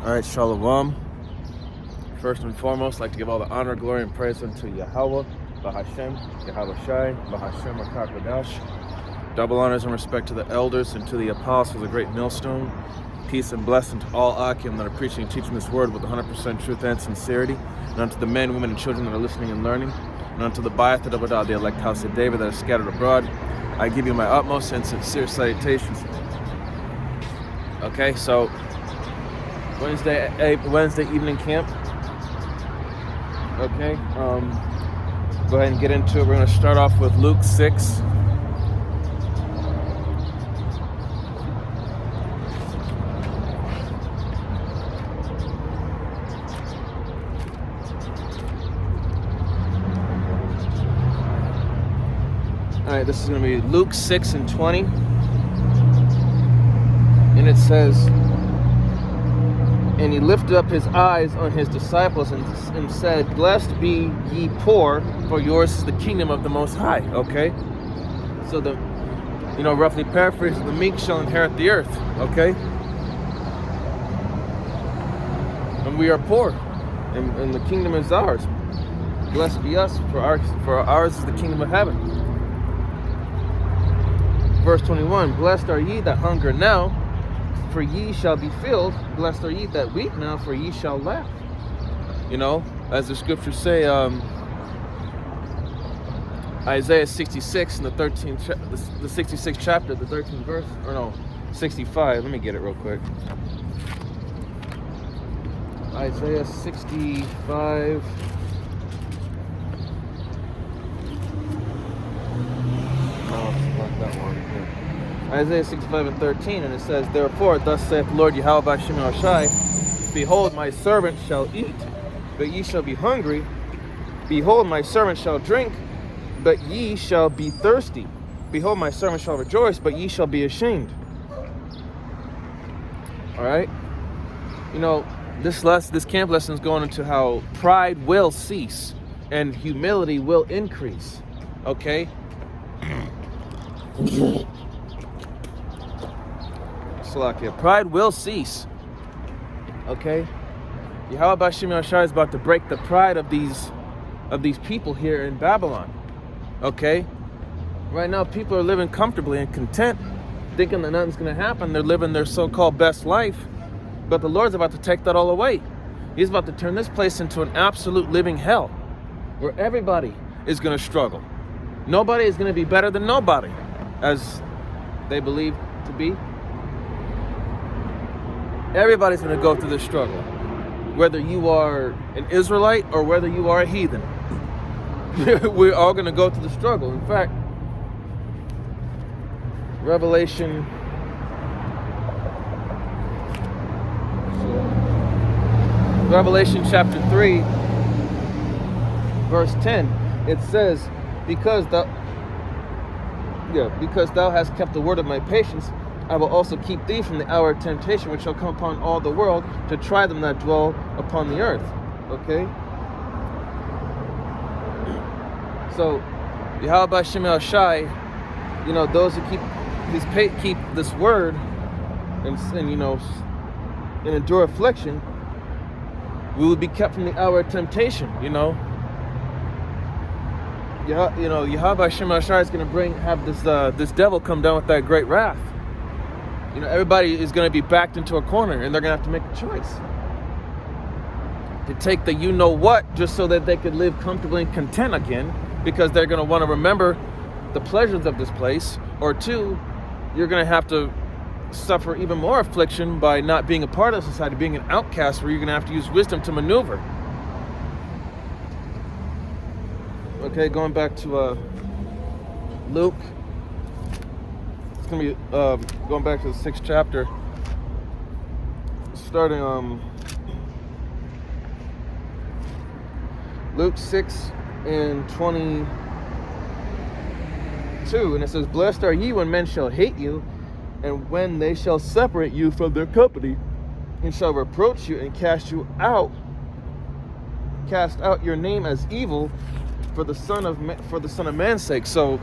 All right, Shalom. First and foremost, I'd like to give all the honor, glory, and praise unto Yahweh, Bahashem, Yahweh Shai, Bahashem, HaKadosh. Double honors and respect to the elders and to the apostles, a great millstone. Peace and blessing to all Akim that are preaching and teaching this word with 100% truth and sincerity. And unto the men, women, and children that are listening and learning. And unto the Ba'ath Adabadah, the elect house of David that are scattered abroad. I give you my utmost and sincere salutations. Okay, so Wednesday evening camp. Okay, go ahead and get into it. We're going to start off with Luke 6. All right, this is going to be Luke 6 and 20. And it says, "And he lifted up his eyes on his disciples and said, Blessed be ye poor, for yours is the kingdom of the Most High." Okay? So roughly paraphrasing, the meek shall inherit the earth. Okay? And we are poor, and the kingdom is ours. Blessed be us, for ours is the kingdom of heaven. Verse 21, "Blessed are ye that hunger now, for ye shall be filled. Blessed are ye that weep now, for ye shall laugh." As the scriptures say, Isaiah 66 in the 66th chapter, the 13th verse, 65. Let me get it real quick. Isaiah 65. That one. Yeah. Isaiah 65 and 13, and it says, "Therefore, thus saith the Lord Yahweh Ba'ashem Shai, Behold, my servant shall eat, but ye shall be hungry. Behold, my servant shall drink, but ye shall be thirsty. Behold, my servant shall rejoice, but ye shall be ashamed." All right. This camp lesson is going into how pride will cease and humility will increase. Okay. Salakia. Pride will cease. Okay? Yahweh Ba'ashem Yahshai is about to break the pride of these people here in Babylon. Okay? Right now people are living comfortably and content, thinking that nothing's gonna happen. They're living their so-called best life. But the Lord's about to take that all away. He's about to turn this place into an absolute living hell, where everybody is gonna struggle. Nobody is gonna be better than nobody, as they believe to be. Everybody's going to go through this struggle, whether you are an Israelite or whether you are a heathen. We're all going to go through the struggle. In fact, Revelation chapter 3, verse 10, it says, because thou hast kept the word of my patience, I will also keep thee from the hour of temptation, which shall come upon all the world, to try them that dwell upon the earth. Okay? So, Yahweh Ba'ashem Yahshai, those who keep this word and endure affliction, we will be kept from the hour of temptation. Yahweh Ba'ashem Yahshai is going to have this devil come down with that great wrath. Everybody is going to be backed into a corner, and they're going to have to make a choice to take the you-know-what just so that they could live comfortably and content again, because they're going to want to remember the pleasures of this place, or two, you're going to have to suffer even more affliction by not being a part of society, being an outcast, where you're going to have to use wisdom to maneuver. Okay, going back to Luke. Going to be going back to the 6th chapter, starting Luke 6 and 22, and it says, "Blessed are ye when men shall hate you, and when they shall separate you from their company, and shall reproach you and cast out your name as evil for the Son of Man's sake." So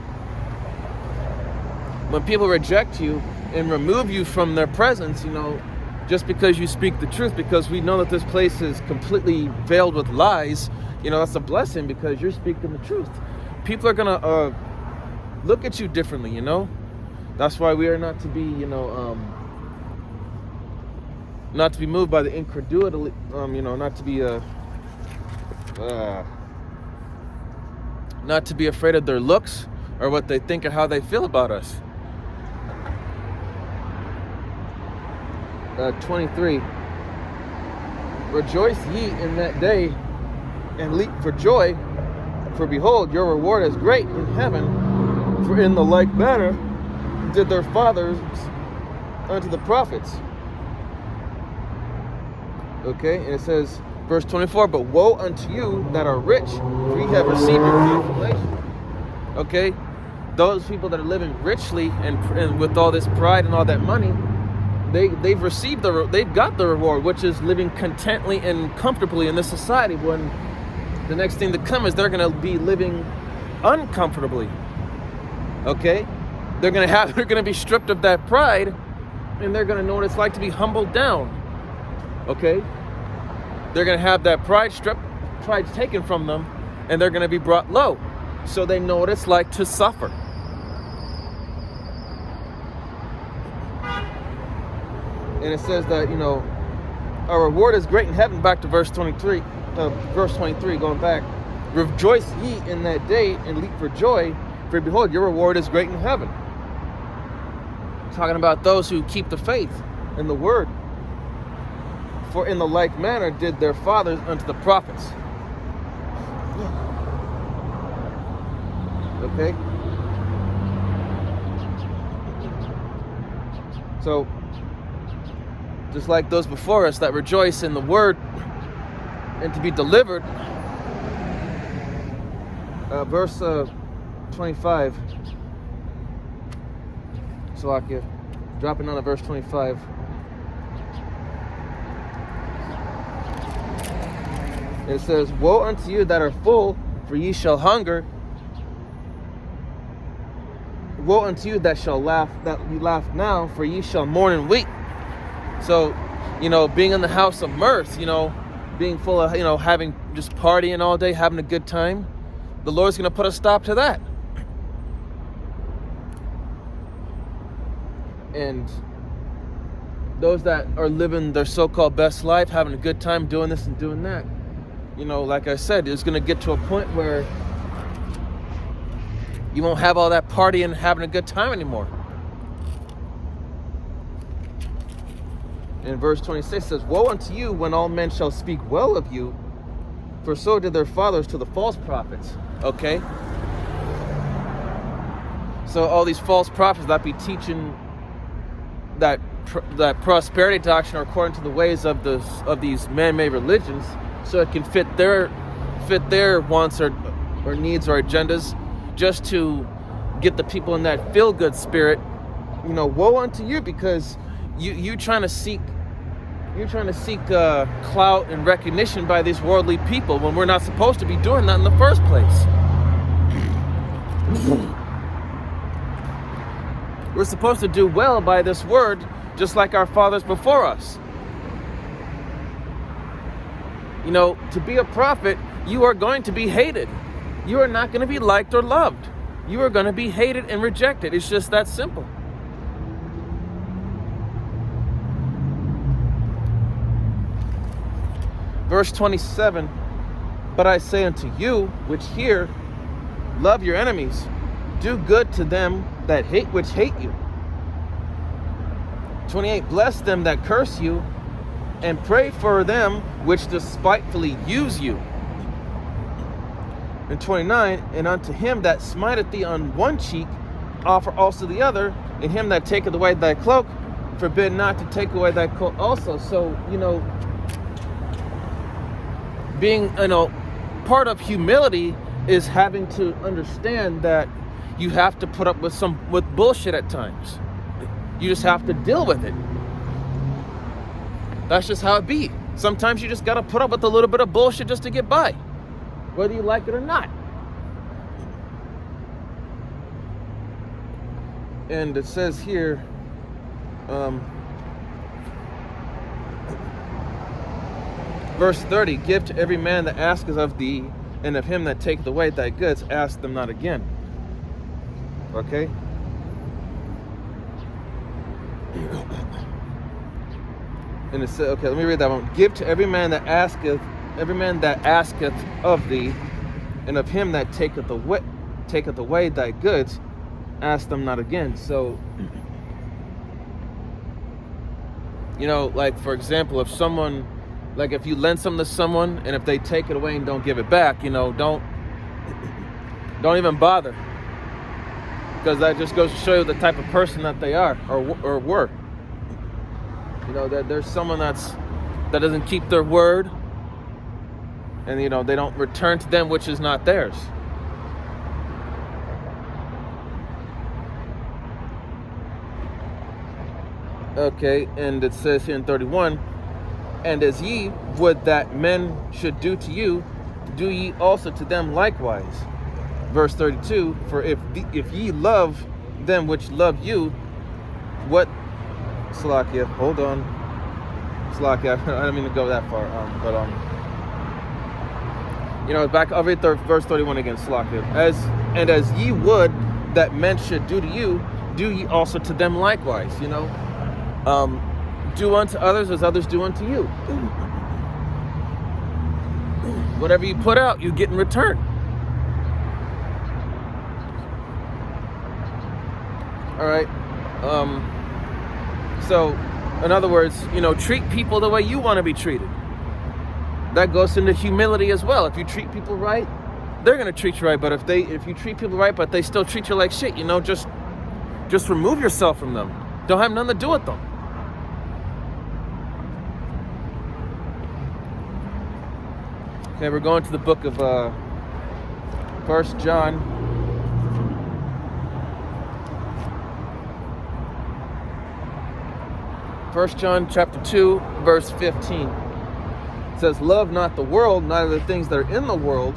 when people reject you and remove you from their presence, just because you speak the truth, because we know that this place is completely veiled with lies, that's a blessing because you're speaking the truth. People are gonna look at you differently, That's why we are not to be, not to be moved by the incredulity, not to be not to be afraid of their looks or what they think or how they feel about us. 23. Rejoice ye in that day and leap for joy, for behold, your reward is great in heaven, for in the like manner did their fathers unto the prophets. Okay, and it says, verse 24, but woe unto you that are rich, for ye have received your consolation. Okay, those people that are living richly and with all this pride and all that money, they've received they've got the reward, which is living contently and comfortably in this society. When the next thing to come is they're going to be living uncomfortably. Okay, they're going to be stripped of that pride, and they're going to know what it's like to be humbled down. Okay, they're going to have that pride taken from them, and they're going to be brought low, so they know what it's like to suffer. And it says that, our reward is great in heaven. Back to verse 23, going back. Rejoice ye in that day and leap for joy, for behold, your reward is great in heaven. Talking about those who keep the faith in the word. For in the like manner did their fathers unto the prophets. Okay? So, just like those before us that rejoice in the word and to be delivered. Verse 25. Salakia. Dropping on to verse 25. It says, woe unto you that are full, for ye shall hunger. Woe unto you that shall laugh, that you laugh now, for ye shall mourn and weep. So, being in the house of mirth, being full of, having just partying all day, having a good time, the Lord's going to put a stop to that. And those that are living their so-called best life, having a good time doing this and doing that, like I said, it's going to get to a point where you won't have all that partying and having a good time anymore. And verse 26 says, woe unto you when all men shall speak well of you, for so did their fathers to the false prophets. Okay? So all these false prophets that be teaching that prosperity doctrine are according to the ways of these man-made religions, so it can fit their wants or needs or agendas, just to get the people in that feel-good spirit. Woe unto you, because you're trying to seek clout and recognition by these worldly people when we're not supposed to be doing that in the first place. We're supposed to do well by this word, just like our fathers before us. To be a prophet, you are going to be hated. You are not going to be liked or loved. You are going to be hated and rejected. It's just that simple. Verse 27, but I say unto you, which hear, love your enemies, do good to them that which hate you. 28, bless them that curse you, and pray for them which despitefully use you. And 29, and unto him that smiteth thee on one cheek, offer also the other, and him that taketh away thy cloak, forbid not to take away thy coat also. So, being, part of humility is having to understand that you have to put up with bullshit at times. You just have to deal with it. That's just how it be. Sometimes you just got to put up with a little bit of bullshit just to get by, whether you like it or not. And it says here, Verse 30, give to every man that asketh of thee, and of him that taketh away thy goods, ask them not again. Okay? And it says, okay, let me read that one. Give to every man that asketh of thee, and of him that taketh away thy goods, ask them not again. So, you know, like for example, if someone, like if you lend something to someone and if they take it away and don't give it back, you know, don't even bother, because that just goes to show you the type of person that they are or were. You know, that there's someone that doesn't keep their word, and you know they don't return to them which is not theirs. Okay, and it says here in 31, and as ye would that men should do to you, do ye also to them likewise. Verse 32, for if ye love them which love you, what, Salakia, hold on, Salakia, I don't mean to go that far, you know, back, I'll read verse 31 again, Salakia. As ye would that men should do to you, do ye also to them likewise, you know. Do unto others as others do unto you. Whatever you put out, you get in return. All right. So, in other words, you know, treat people the way you want to be treated. That goes into humility as well. If you treat people right, they're gonna treat you right. But if you treat people right, but they still treat you like shit, you know, just remove yourself from them. Don't have nothing to do with them. Okay, we're going to the book of 1 John. 1 John chapter 2, verse 15. It says, love not the world, neither the things that are in the world.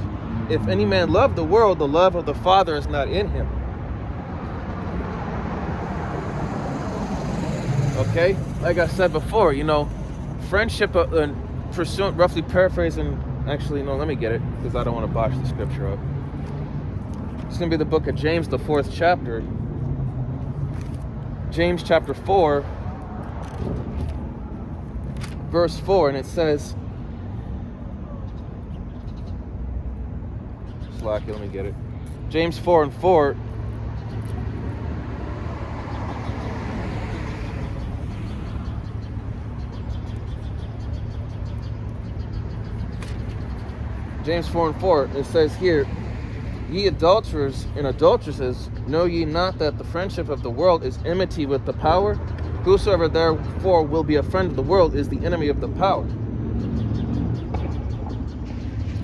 If any man love the world, the love of the Father is not in him. Okay, like I said before, you know, friendship and pursuant, roughly paraphrasing. Actually, no, let me get it, because I don't want to botch the scripture up. It's going to be the book of James, the 4th chapter. James chapter 4, verse 4, and it says, let me get it. James 4 and 4. James 4 and 4, it says here, ye adulterers and adulteresses, know ye not that the friendship of the world is enmity with the power? Whosoever therefore will be a friend of the world is the enemy of the power.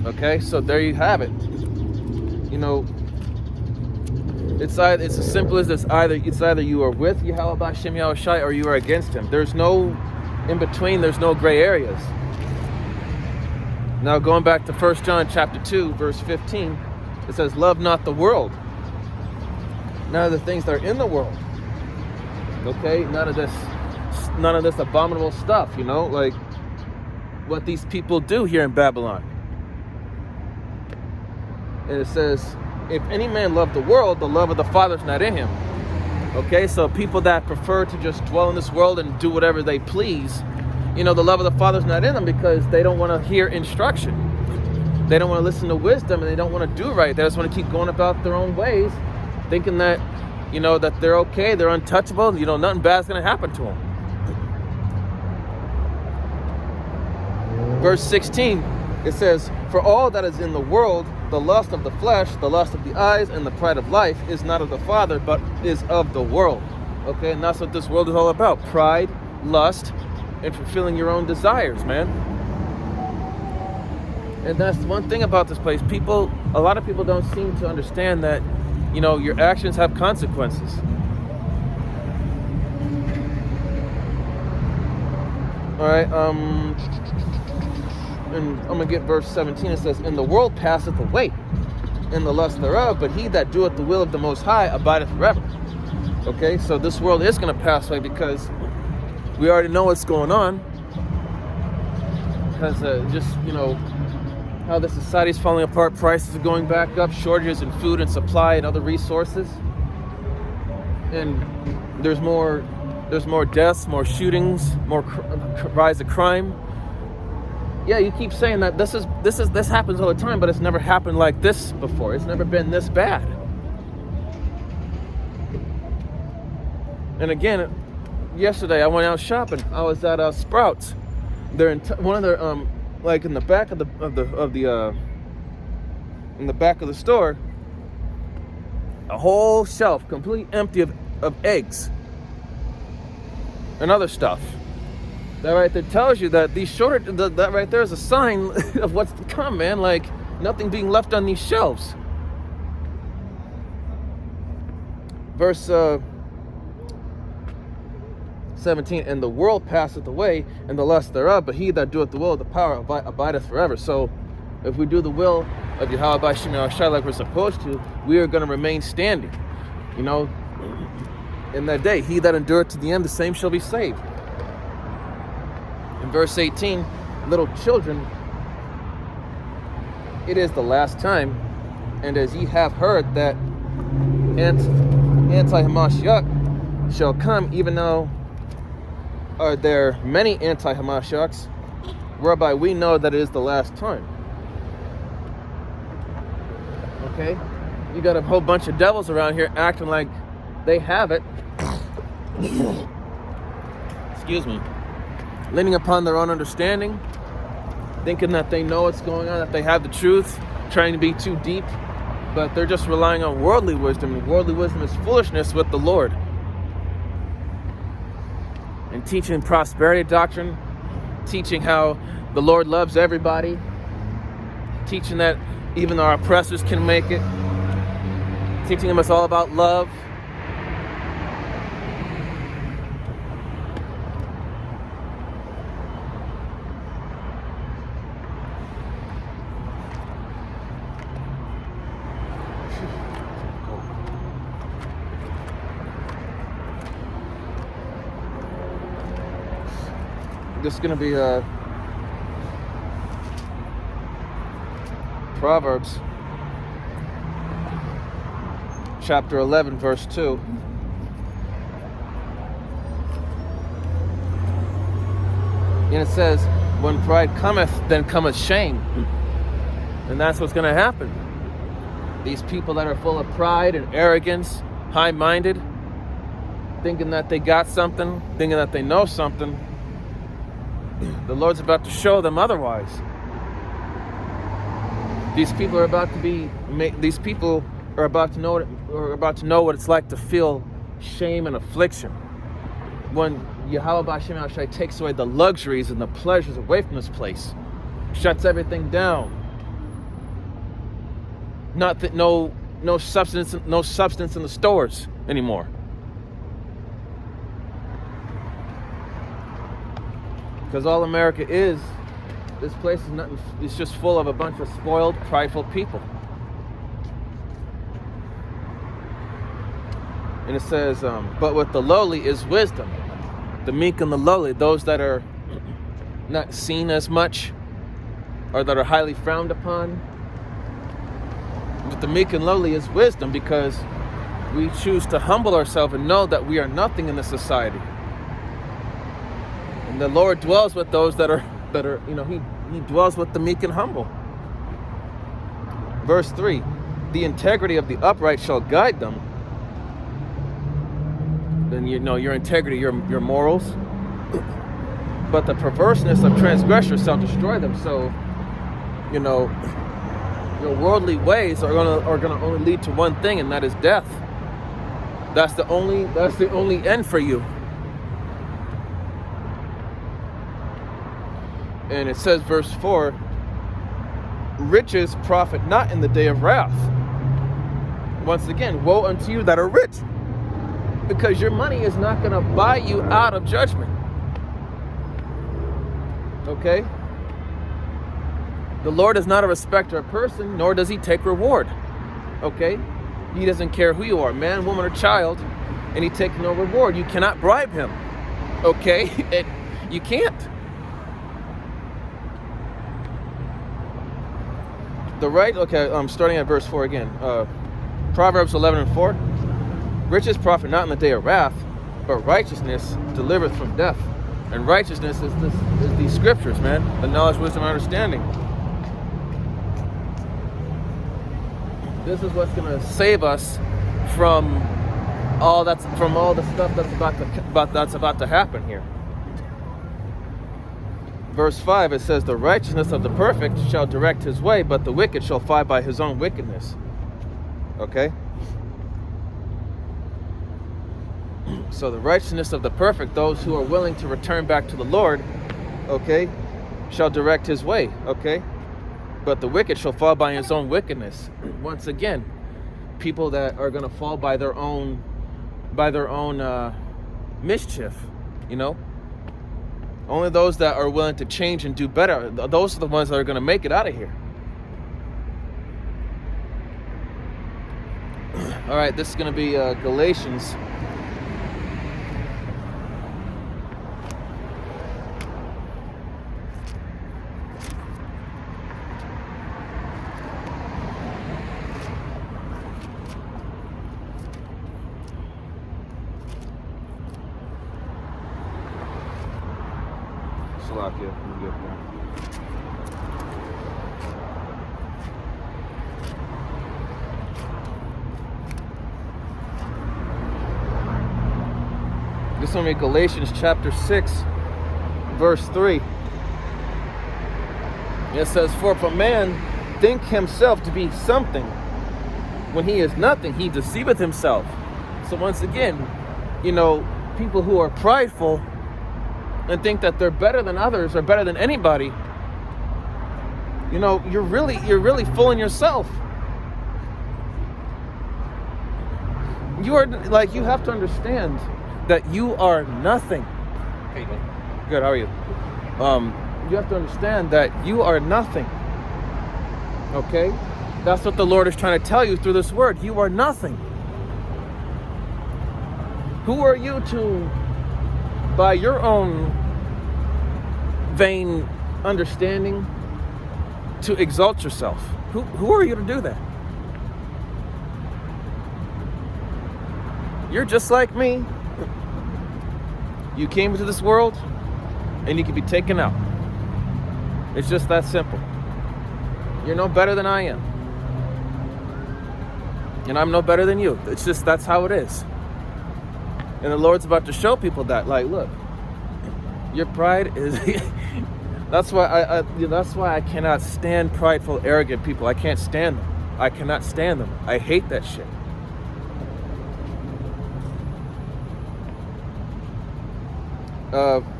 Okay, so there you have it. You know, it's as simple as this. It's either you are with Yahweh B'Shem Yahushai or you are against him. There's no in between. There's no gray areas. Now going back to 1 John chapter 2, verse 15, it says, love not the world, none of the things that are in the world. Okay, none of this abominable stuff, you know, like what these people do here in Babylon. And it says, if any man love the world, the love of the Father is not in him. Okay, so people that prefer to just dwell in this world and do whatever they please, you know, the love of the Father is not in them because they don't want to hear instruction. They don't want to listen to wisdom, and they don't want to do right. They just want to keep going about their own ways, thinking that, you know, that they're okay, they're untouchable, you know, nothing bad's going to happen to them. Verse 16, it says, for all that is in the world, the lust of the flesh, the lust of the eyes, and the pride of life is not of the Father, but is of the world. Okay, and that's what this world is all about. Pride, lust, and fulfilling your own desires, man. And that's one thing about this place. A lot of people don't seem to understand that, you know, your actions have consequences. All right, and I'm going to get verse 17. It says, and the world passeth away, and the lust thereof, but he that doeth the will of the Most High abideth forever. Okay, so this world is going to pass away because we already know what's going on. because just, how the society is falling apart, prices are going back up, shortages in food and supply and other resources, and there's more deaths, more shootings, more rise of crime. Yeah, you keep saying that this happens all the time, but it's never happened like this before. It's never been this bad. And again, yesterday I went out shopping. I was at Sprouts. They're in one of their like in the back of the in the back of the store, a whole shelf completely empty of eggs and other stuff. That right there tells you that that right there is a sign of what's to come, man. Like, nothing being left on these shelves. Verse 17, and the world passeth away, and the lust thereof, but he that doeth the will of the power abideth forever. So, if we do the will of Yahweh B'Shem Yahushua like we're supposed to, we are going to remain standing. In that day, he that endureth to the end, the same shall be saved. In verse 18, little children, it is the last time, and as ye have heard that anti-Hamashiach shall come, even now are there many anti-Hamashiachs, whereby we know that it is the last time. Okay? You got a whole bunch of devils around here acting like they have it. Excuse me. Leaning upon their own understanding, thinking that they know what's going on, that they have the truth, trying to be too deep, but they're just relying on worldly wisdom, and worldly wisdom is foolishness with the Lord. And teaching prosperity doctrine, teaching how the Lord loves everybody, teaching that even our oppressors can make it, teaching them it's all about love. This is going to be Proverbs chapter 11 verse 2. And it says, when pride cometh, then cometh shame. And that's what's going to happen. These people that are full of pride and arrogance, high-minded, thinking that they got something, thinking that they know something, the Lord's about to show them otherwise. These people are about to know what it's like to feel shame and affliction. When Yahweh B'Shem Yahushua takes away the luxuries and the pleasures away from this place, shuts everything down. Not that no substance in the stores anymore. Because all America is, this place is nothing. It's just full of a bunch of spoiled, prideful people. And it says, but with the lowly is wisdom. The meek and the lowly, those that are not seen as much, or that are highly frowned upon. With the meek and lowly is wisdom, because we choose to humble ourselves and know that we are nothing in this society. And the Lord dwells with those that are He dwells with the meek and humble. Verse 3, the integrity of the upright shall guide them. Then your integrity, your morals. But the perverseness of transgressors shall destroy them. So, your worldly ways are gonna only lead to one thing, and that is death. That's the only end for you. And it says, verse 4, riches profit not in the day of wrath. Once again, woe unto you that are rich, because your money is not going to buy you out of judgment. Okay? The Lord is not a respecter of person, nor does he take reward. Okay? He doesn't care who you are, man, woman, or child, and he takes no reward. You cannot bribe him. Okay? You can't. The right, okay, starting at verse 4 again. Proverbs 11:4. Riches profit not in the day of wrath, but righteousness delivereth from death. And righteousness is these scriptures, man. The knowledge, wisdom, and understanding. This is what's gonna save us from all the stuff that's about to happen here. Verse 5, it says, the righteousness of the perfect shall direct his way, but the wicked shall fall by his own wickedness. Okay? So the righteousness of the perfect, those who are willing to return back to the Lord, okay, shall direct his way, okay? But the wicked shall fall by his own wickedness. Once again, people that are going to fall by their own mischief, you know? Only those that are willing to change and do better, those are the ones that are going to make it out of here. All right, this is going to be Galatians. Slovakia, this is going to be Galatians chapter 6, verse 3. It says, for if a man think himself to be something, when he is nothing, he deceiveth himself. So once again, you know, people who are prideful and think that they're better than others or better than anybody, you know, you're really fooling yourself. You have to understand that you are nothing. Hey, good, how are you? You have to understand that you are nothing. Okay? That's what the Lord is trying to tell you through this word. You are nothing. Who are you to, by your own vain understanding, to exalt yourself? Who are you to do that? You're just like me. You came into this world and you can be taken out. It's just that simple. You're no better than I am. And I'm no better than you. It's just, that's how it is. And the Lord's about to show people that, like, look, your pride is that's why I cannot stand prideful, arrogant people. I can't stand them. I cannot stand them. I hate that shit.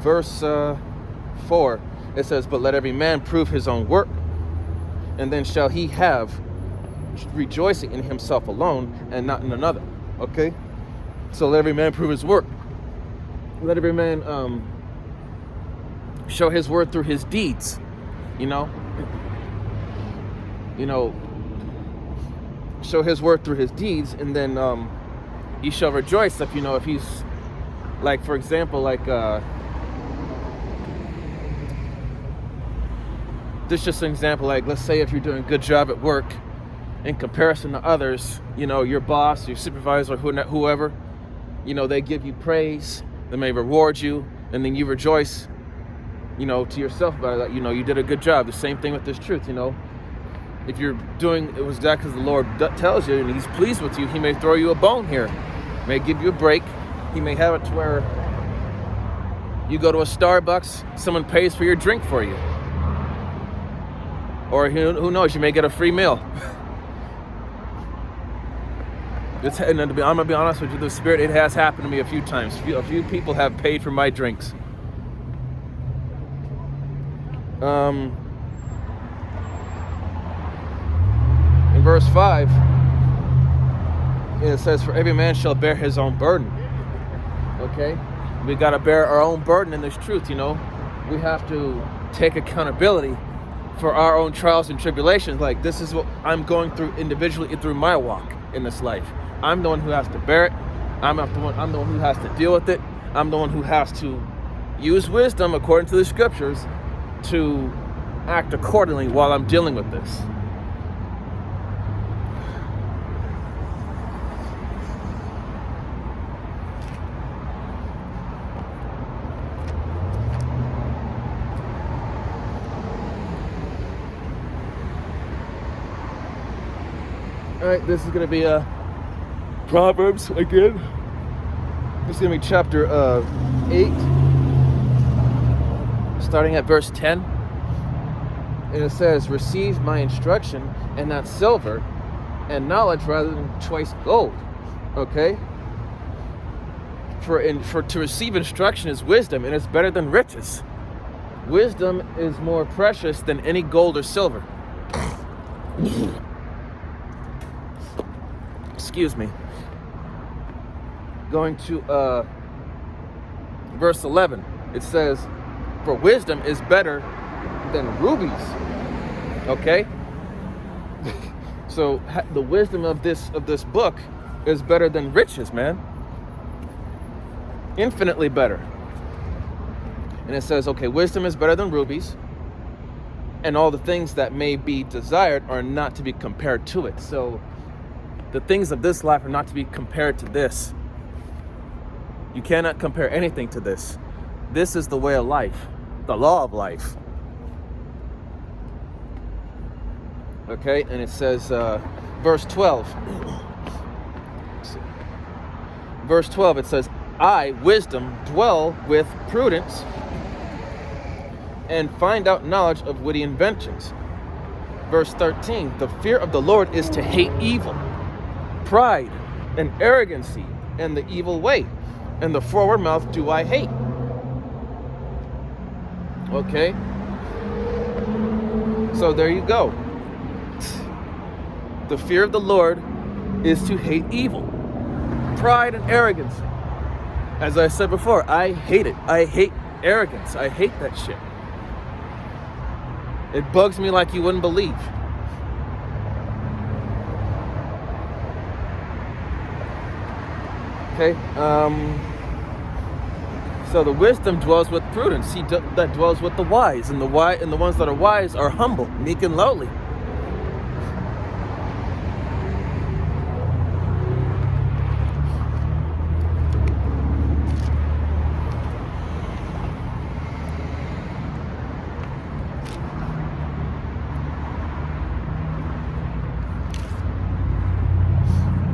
Verse 4, it says, but let every man prove his own work, and then shall he have rejoicing in himself alone and not in another. Okay? So let every man prove his work. Let every man show his worth through his deeds. You know, show his worth through his deeds, and then he shall rejoice if he's, like, for example, like this is just an example. Like, let's say if you're doing a good job at work in comparison to others, your boss, your supervisor, whoever, they give you praise, they may reward you, and then you rejoice, to yourself about it, that, you did a good job. The same thing with this truth, if you're doing it was exactly as the Lord tells you, and he's pleased with you, he may throw you a bone here, may give you a break. He may have it to where you go to a Starbucks, someone pays for your drink for you. Or who knows, you may get a free meal. I'm going to be honest with you, the Spirit, it has happened to me a few times. A few people have paid for my drinks. In verse 5, it says, for every man shall bear his own burden. Okay? We got to bear our own burden in this truth, We have to take accountability for our own trials and tribulations. Like, this is what I'm going through individually through my walk in this life. I'm the one who has to bear it. I'm the one who has to deal with it. I'm the one who has to use wisdom according to the scriptures to act accordingly while I'm dealing with this. All right, this is going to be Proverbs again. This is going to be chapter 8, starting at verse 10. And it says, receive my instruction and not silver, and knowledge rather than choice gold. Okay? For to receive instruction is wisdom, and it's better than riches. Wisdom is more precious than any gold or silver. Excuse me. Going to verse 11. It says, for wisdom is better than rubies. Okay? So the wisdom of this book is better than riches, man. Infinitely better. And it says, okay, wisdom is better than rubies, and all the things that may be desired are not to be compared to it. So the things of this life are not to be compared to this. You cannot compare anything to this. This is the way of life, the law of life. Okay, and it says, verse 12. Verse 12, it says, I, wisdom, dwell with prudence and find out knowledge of witty inventions. Verse 13, the fear of the Lord is to hate evil, pride and arrogancy and the evil way, and the forward mouth do I hate. Okay? So there you go. The fear of the Lord is to hate evil, pride and arrogance. As I said before, I hate it. I hate arrogance. I hate that shit. It bugs me like you wouldn't believe. Okay. So the wisdom dwells with prudence. That dwells with the wise, and the ones that are wise are humble, meek, and lowly.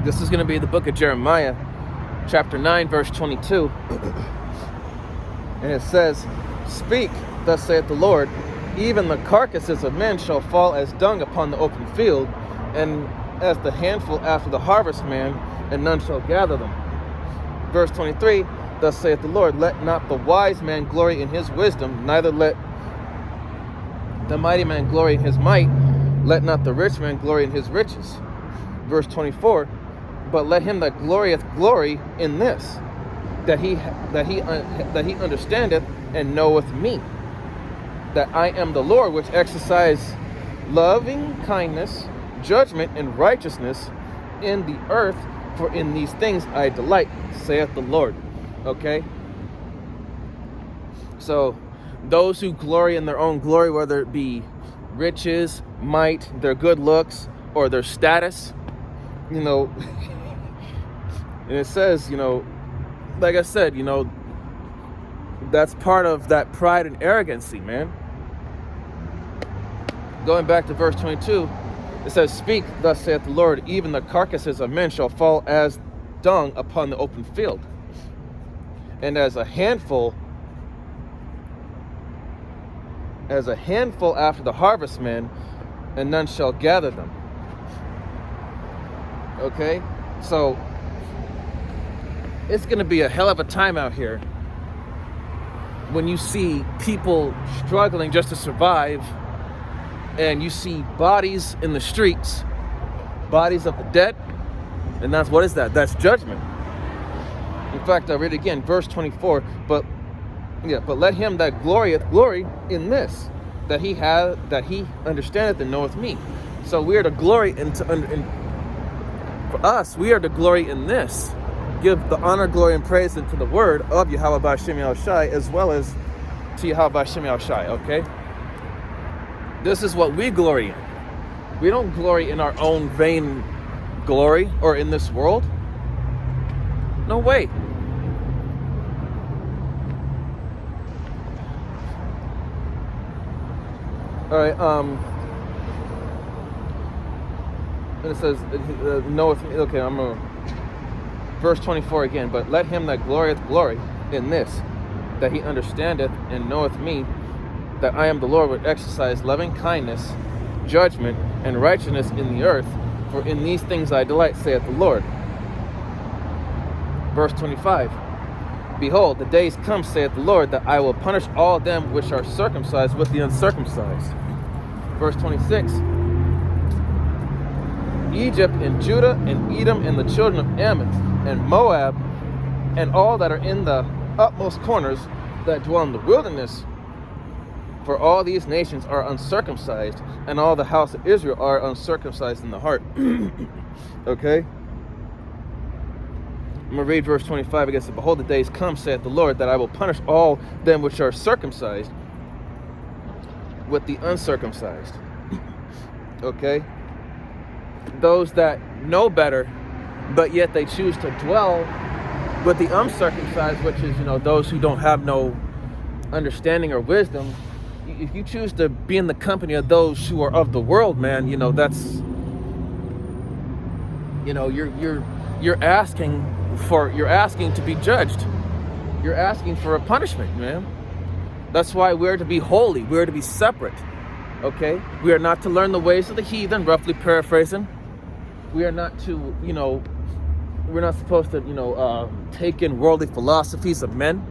This is going to be the book of Jeremiah, chapter 9, verse 22. And it says, speak, thus saith the Lord, even the carcasses of men shall fall as dung upon the open field, and as the handful after the harvestman, and none shall gather them. Verse 23, thus saith the Lord, let not the wise man glory in his wisdom, neither let the mighty man glory in his might, let not the rich man glory in his riches. Verse 24, but let him that glorieth glory in this, that he understandeth and knoweth me, that I am the Lord which exercise loving kindness, judgment, and righteousness in the earth, for in these things I delight, saith the Lord. Okay? So those who glory in their own glory, whether it be riches, might, their good looks, or their status, you know, and it says, you know, like I said, you know, that's part of that pride and arrogancy, man. Going back to verse 22, it says, speak, thus saith the Lord, even the carcasses of men shall fall as dung upon the open field, and as a handful after the harvestman, and none shall gather them. Okay, so it's going to be a hell of a time out here when you see people struggling just to survive, and you see bodies in the streets, bodies of the dead, and what is that? That's judgment. In fact, I'll read it again, verse 24, but let him that glorieth glory in this, that he understandeth and knoweth me. So we are to glory for us, we are to glory in this. Give the honor, glory, and praise into the word of Yahweh B'Shem Yahushai, as well as to Yahweh B'Shem Yahushai, okay? This is what we glory in. We don't glory in our own vain glory or in this world. No way. All right, And it says, knoweth me. Okay, verse 24 again. But let him that glorieth glory in this, that he understandeth and knoweth me, that I am the Lord, would exercise loving kindness, judgment, and righteousness in the earth. For in these things I delight, saith the Lord. Verse 25. Behold, the days come, saith the Lord, that I will punish all them which are circumcised with the uncircumcised. Verse 26. Egypt and Judah and Edom and the children of Ammon and Moab and all that are in the utmost corners that dwell in the wilderness, for all these nations are uncircumcised, and all the house of Israel are uncircumcised in the heart. Okay? I'm going to read verse 25 again. Behold, the days come, saith the Lord, that I will punish all them which are circumcised with the uncircumcised. Okay? Those that know better, but yet they choose to dwell with the uncircumcised, which is, those who don't have no understanding or wisdom. If you choose to be in the company of those who are of the world, man, that's, you're asking to be judged. You're asking for a punishment, man. That's why we're to be holy. We're to be separate. Okay? We are not to learn the ways of the heathen, roughly paraphrasing. We are not to, we're not supposed to, take in worldly philosophies of men.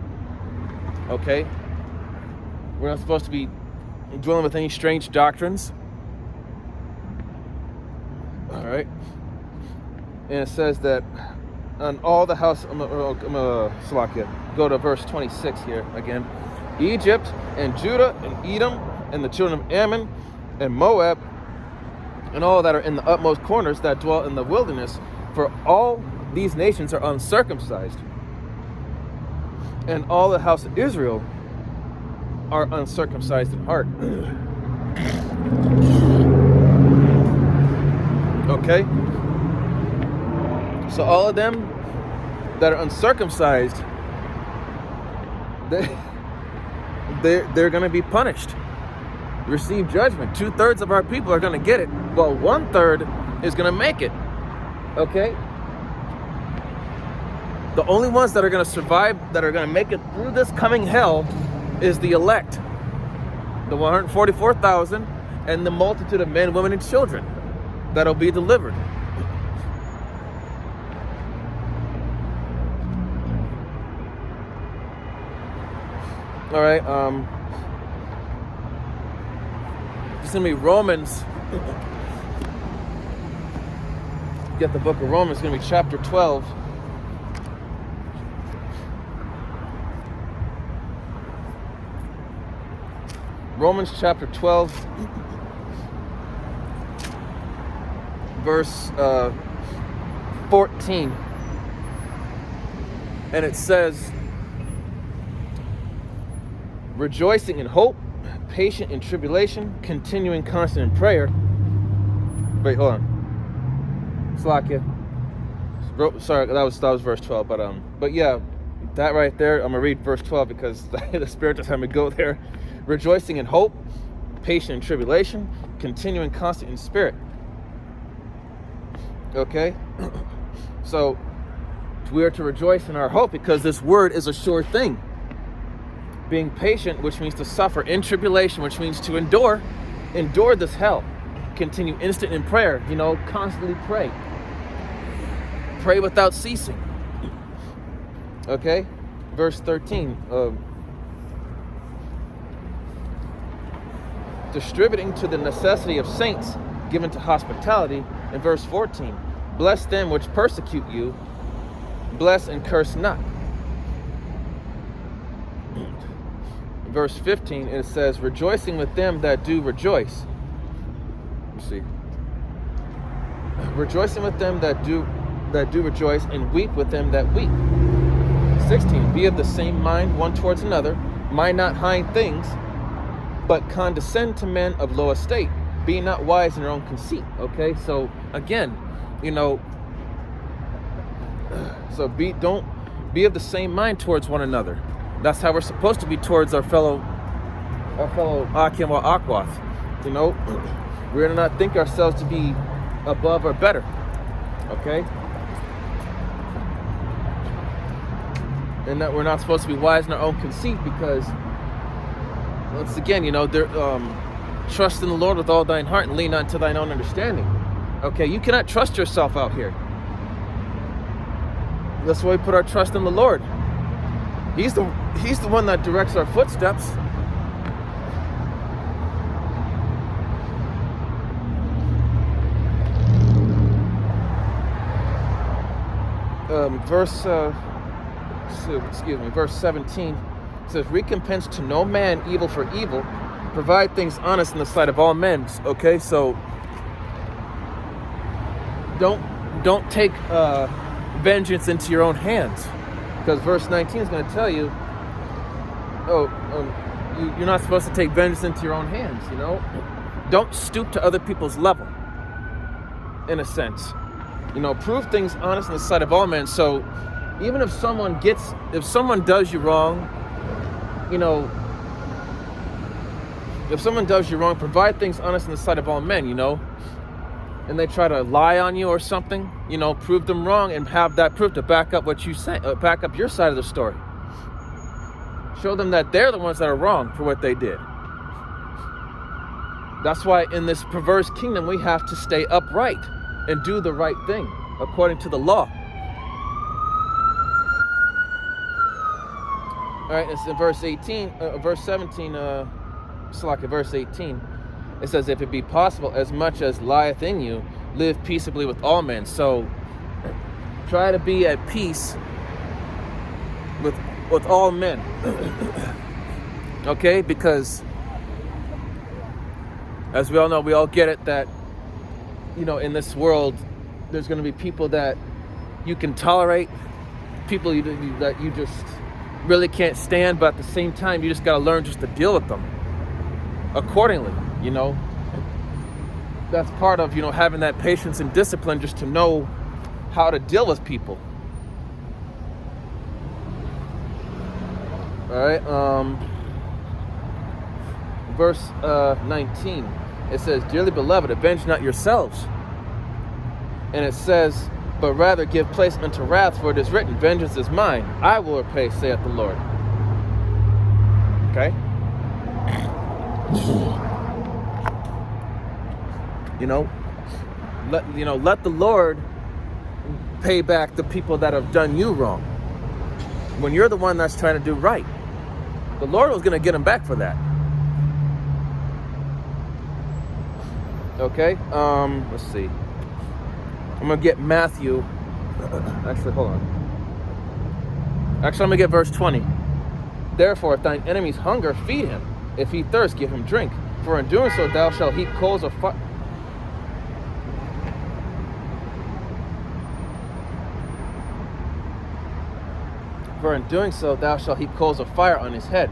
Okay? We're not supposed to be dwelling with any strange doctrines. All right? And it says that on all the house, Salakia, go to verse 26 here again. Egypt and Judah and Edom and the children of Ammon and Moab and all that are in the utmost corners that dwell in the wilderness, for all these nations are uncircumcised, and all the house of Israel are uncircumcised in heart. Okay? So all of them that are uncircumcised, they're going to be punished, receive judgment. 2/3 of our people are going to get it. Well, 1/3 is going to make it. Okay? The only ones that are going to survive, that are going to make it through this coming hell, is the elect, the 144,000, and the multitude of men, women, and children that'll be delivered. All right, it's gonna be Romans. Get the book of Romans. It's gonna be chapter 12. Romans chapter 12, verse 14, and it says, rejoicing in hope, patient in tribulation, continuing constant in prayer. Wait, hold on. Slakia. Sorry, that was verse 12. But yeah, that right there, I'm gonna read verse 12 because the Spirit just had me go there. Rejoicing in hope, patient in tribulation, continuing constant in spirit. Okay? So we are to rejoice in our hope because this word is a sure thing. Being patient, which means to suffer in tribulation, which means to endure this hell. Continue instant in prayer, constantly pray. Pray without ceasing. Okay? Verse 13. Distributing to the necessity of saints, given to hospitality. In verse 14. Bless them which persecute you. Bless and curse not. Verse 15, it says, rejoicing with them that do rejoice. Let's see. Rejoicing with them that do rejoice, and weep with them that weep. 16, be of the same mind one towards another, mind not high things, but condescend to men of low estate, be not wise in your own conceit. Okay, so again, so don't be of the same mind towards one another. That's how we're supposed to be towards our fellow Akim or Akwath. We're to not think ourselves to be above or better. Okay? And that we're not supposed to be wise in our own conceit, because once again, trust in the Lord with all thine heart and lean not to thine own understanding. Okay, you cannot trust yourself out here. That's why we put our trust in the Lord. He's the one that directs our footsteps. Verse 17 says, recompense to no man evil for evil, provide things honest in the sight of all men. Okay, so don't take vengeance into your own hands, because verse 19 is going to tell you, you're not supposed to take vengeance into your own hands. Don't stoop to other people's level, in a sense. Prove things honest in the sight of all men. So even if someone does you wrong, if someone does you wrong, provide things honest in the sight of all men, and they try to lie on you or something, prove them wrong and have that proof to back up what you say, back up your side of the story. Show them that they're the ones that are wrong for what they did. That's why in this perverse kingdom, we have to stay upright and do the right thing according to the law. All right, it's in verse 17, verse 18. It says, if it be possible, as much as lieth in you, live peaceably with all men. So try to be at peace with all men. Okay, because as we all know, we all get it that, in this world, there's going to be people that you can tolerate, people that you just really can't stand, but at the same time, you just got to learn just to deal with them accordingly. That's part of, having that patience and discipline, just to know how to deal with people. All right, verse 19, it says, dearly beloved, avenge not yourselves. And it says, but rather give place unto wrath, for it is written, vengeance is mine, I will repay, saith the Lord. Okay? Let the Lord pay back the people that have done you wrong. When you're the one that's trying to do right, the Lord was going to get them back for that. Okay? Let's see. I'm going to get Matthew. Actually, hold on. I'm going to get verse 20. Therefore, if thine enemies hunger, feed him. If he thirst, give him drink. For in doing so, thou shalt heap coals of fire. For in doing so, thou shalt heap coals of fire on his head.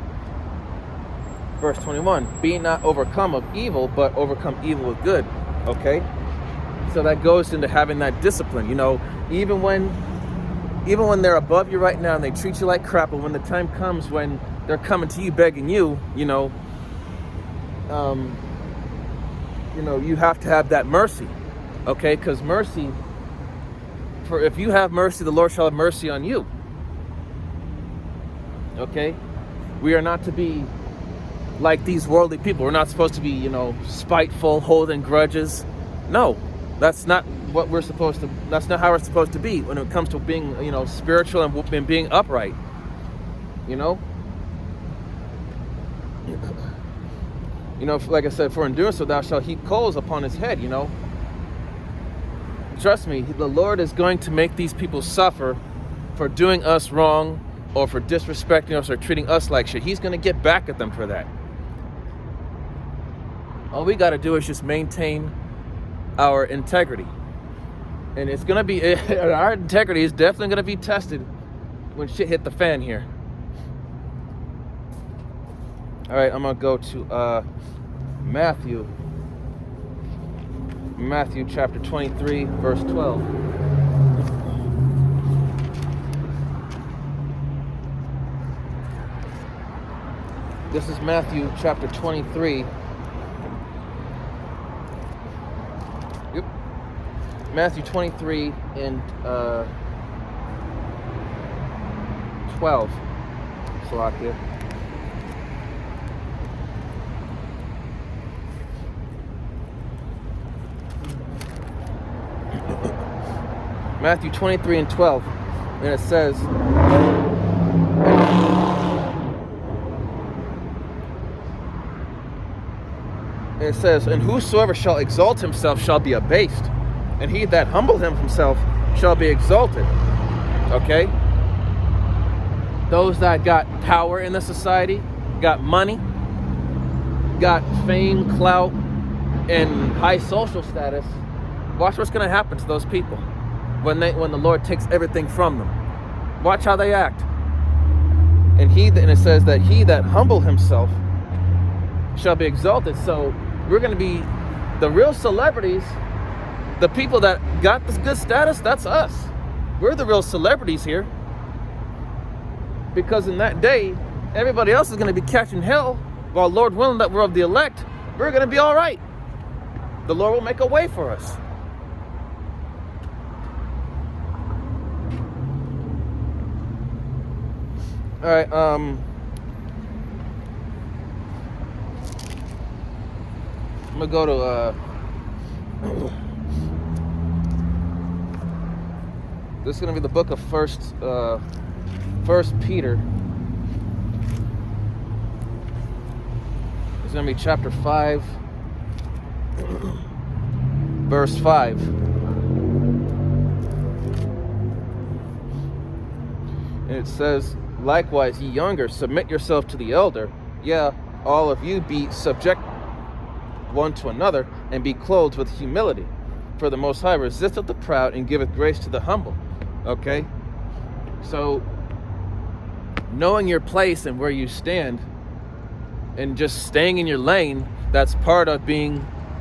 Verse 21. Be not overcome of evil, but overcome evil with good. Okay? So that goes into having that discipline. Even when they're above you right now and they treat you like crap, but when the time comes when they're coming to you begging you, you have to have that mercy. Okay? Because if you have mercy, the Lord shall have mercy on you. Okay? We are not to be like these worldly people. We're not supposed to be, spiteful, holding grudges. No. That's not what we're supposed to. That's not how we're supposed to be when it comes to being, spiritual and being upright. Like I said, for in doing so, thou shalt heap coals upon his head. Trust me, the Lord is going to make these people suffer for doing us wrong, or for disrespecting us, or treating us like shit. He's going to get back at them for that. All we got to do is just maintain our integrity, and it's gonna be our integrity is definitely gonna be tested when shit hit the fan here. All right, I'm gonna go to Matthew chapter 23, verse 12. This is Matthew chapter 23. Matthew 23 and 12. Slovakia. Matthew 23 and 12. And it says, and whosoever shall exalt himself shall be abased, and he that humble himself shall be exalted. Okay? Those that got power in the society, got money, got fame, clout, and high social status, watch what's going to happen to those people when the Lord takes everything from them. Watch how they act. And it says that he that humble himself shall be exalted. So we're going to be the real celebrities. The people that got this good status, that's us. We're the real celebrities here. Because in that day, everybody else is going to be catching hell, while Lord willing that we're of the elect, we're going to be all right. The Lord will make a way for us. All right, I'm gonna go to this is gonna be the book of First Peter. It's gonna be chapter 5, verse 5. And it says, likewise, ye younger, submit yourself to the elder. Yeah, all of you be subject one to another, and be clothed with humility. For the Most High resisteth the proud, and giveth grace to the humble. Okay? So, knowing your place and where you stand, and just staying in your lane, that's part of being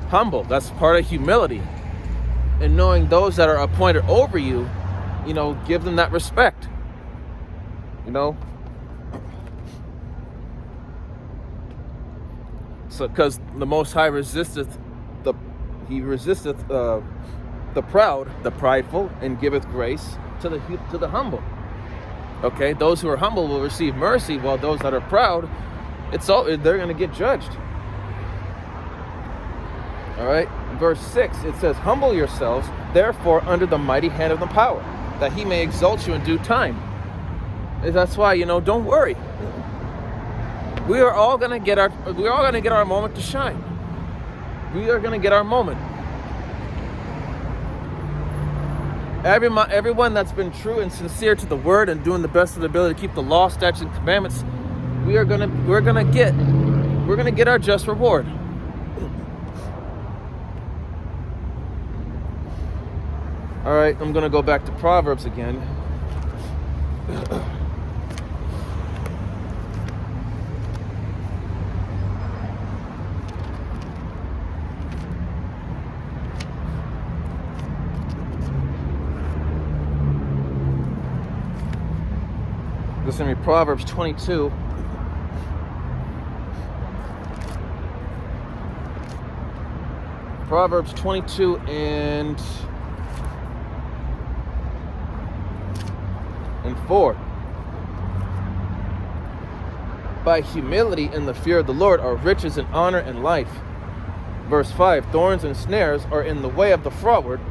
humble. That's part of humility. And knowing those that are appointed over you, give them that respect. So, because the Most High resisteth the proud, the prideful, and giveth grace to the humble. Okay, those who are humble will receive mercy, while those that are proud, they're going to get judged. All right, verse 6, it says, humble yourselves, therefore, under the mighty hand of the power, that he may exalt you in due time. That's why, don't worry. We are all gonna get our moment to shine. We are gonna get our moment. Everyone that's been true and sincere to the word and doing the best of their ability to keep the law, statutes, and commandments, we're gonna get our just reward. All right, I'm gonna go back to Proverbs again. This is going to be Proverbs 22. Proverbs 22 and 4. By humility and the fear of the Lord are riches and honor and life. Verse 5. Thorns and snares are in the way of the froward.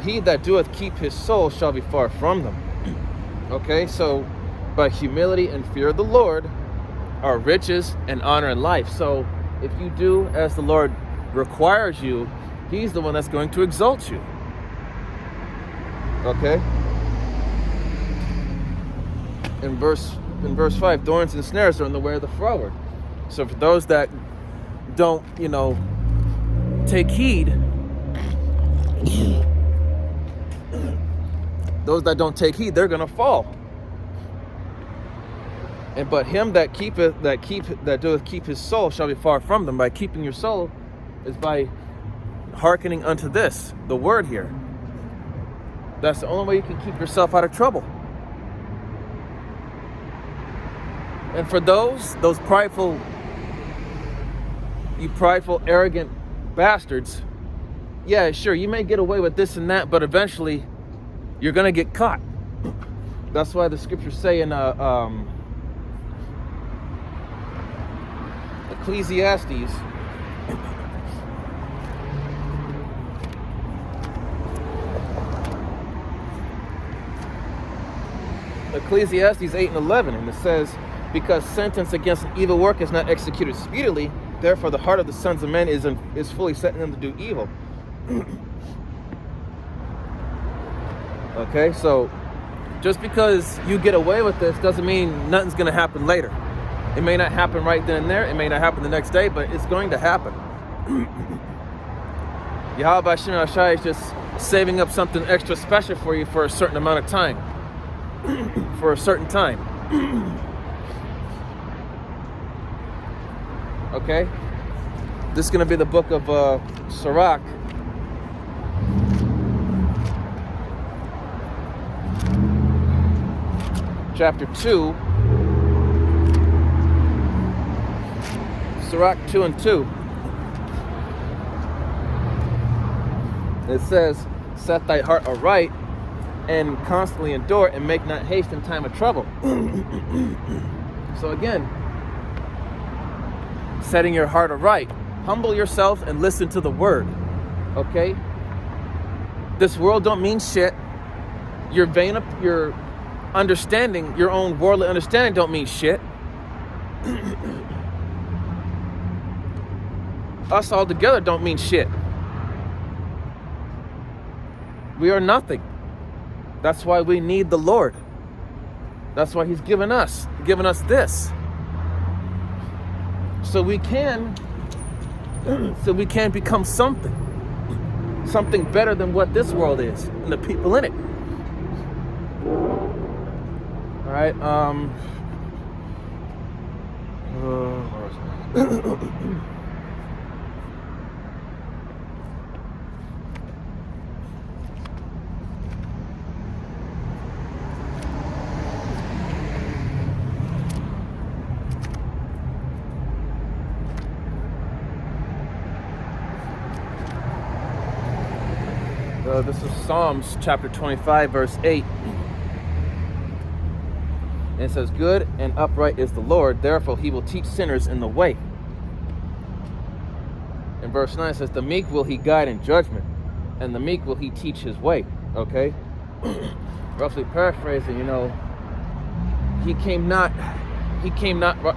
He that doeth keep his soul shall be far from them. Okay, so by humility and fear of the Lord are riches and honor and life. So if you do as the Lord requires you, he's the one that's going to exalt you. Okay? In verse 5, thorns and snares are in the way of the froward. So for those that don't, take heed, they're gonna fall. But him that doeth keep his soul shall be far from them. By keeping your soul is by hearkening unto this, the word here. That's the only way you can keep yourself out of trouble. And for those prideful, arrogant bastards, yeah, sure, you may get away with this and that, but eventually you're going to get caught. That's why the scriptures say in Ecclesiastes, Ecclesiastes 8 and 11, and it says, because sentence against an evil work is not executed speedily, therefore the heart of the sons of men is fully set in them to do evil. Okay, so just because you get away with this doesn't mean nothing's going to happen later. It may not happen right then and there. It may not happen the next day, but it's going to happen. Yahweh B'Shem Yahshai is just saving up something extra special for you for a certain amount of time. For a certain time. Okay? This is going to be the book of Sirach. Chapter 2. Sirach 2 and 2. It says, set thy heart aright and constantly endure and make not haste in time of trouble. So again, setting your heart aright. Humble yourself and listen to the word. Okay? This world don't mean shit. Your understanding, your own worldly understanding don't mean shit. Us all together don't mean shit. We are nothing. That's why we need the Lord. That's why he's given us this. So we can become something better than what this world is and the people in it. All right. This is Psalms chapter 25, verse 8. And it says, good and upright is the Lord, therefore he will teach sinners in the way. In verse 9 it says, the meek will he guide in judgment, and the meek will he teach his way. Okay? Roughly paraphrasing, he came not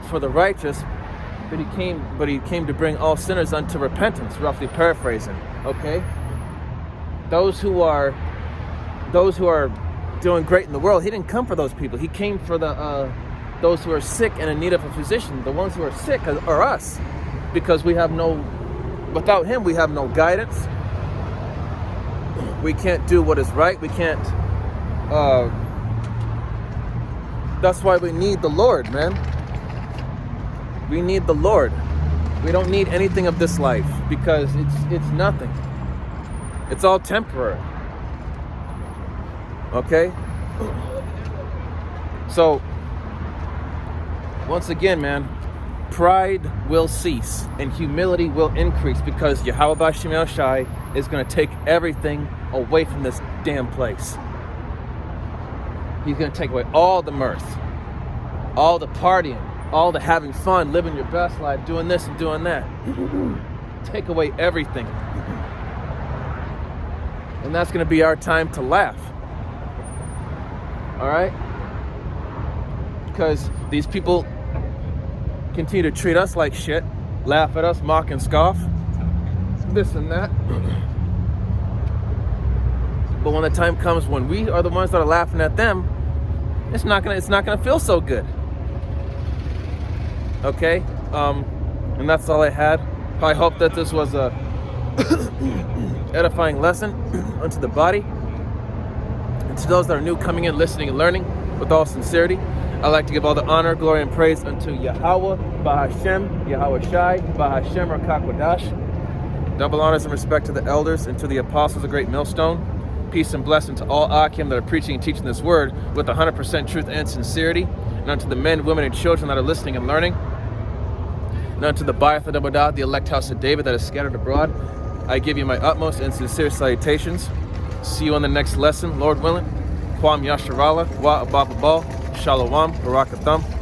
for the righteous, but he came to bring all sinners unto repentance, roughly paraphrasing. Okay? Those who are doing great in the world, he didn't come for those people. He came for those who are sick and in need of a physician. The ones who are sick are us, because without him we have no guidance. We can't do what is right. We can't. That's why we need the Lord, man. We need the Lord. We don't need anything of this life, because it's nothing. It's all temporary. Okay? So, once again, man, pride will cease and humility will increase, because Yahweh B'Shem Yahshai is going to take everything away from this damn place. He's going to take away all the mirth, all the partying, all the having fun, living your best life, doing this and doing that. Take away everything. And that's going to be our time to laugh. All right? Because these people continue to treat us like shit, laugh at us, mock and scoff, this and that. But when the time comes when we are the ones that are laughing at them, it's not gonna feel so good. Okay? And that's all I had. I hope that this was a edifying lesson unto the body. And to those that are new, coming in, listening and learning with all sincerity, I'd like to give all the honor, glory, and praise unto Yahweh, Bahashem, Yahweh Shai, Bahashem, Rakakwadash. Double honors and respect to the elders and to the apostles of Great Millstone. Peace and blessing to all Akim that are preaching and teaching this word with 100% truth and sincerity. And unto the men, women, and children that are listening and learning. And unto the Bayatha Dabadah, the elect house of David that is scattered abroad. I give you my utmost and sincere salutations. See you on the next lesson, Lord willing. Kwam Yasharala, Wa Abababal, Shalom, Barakatham.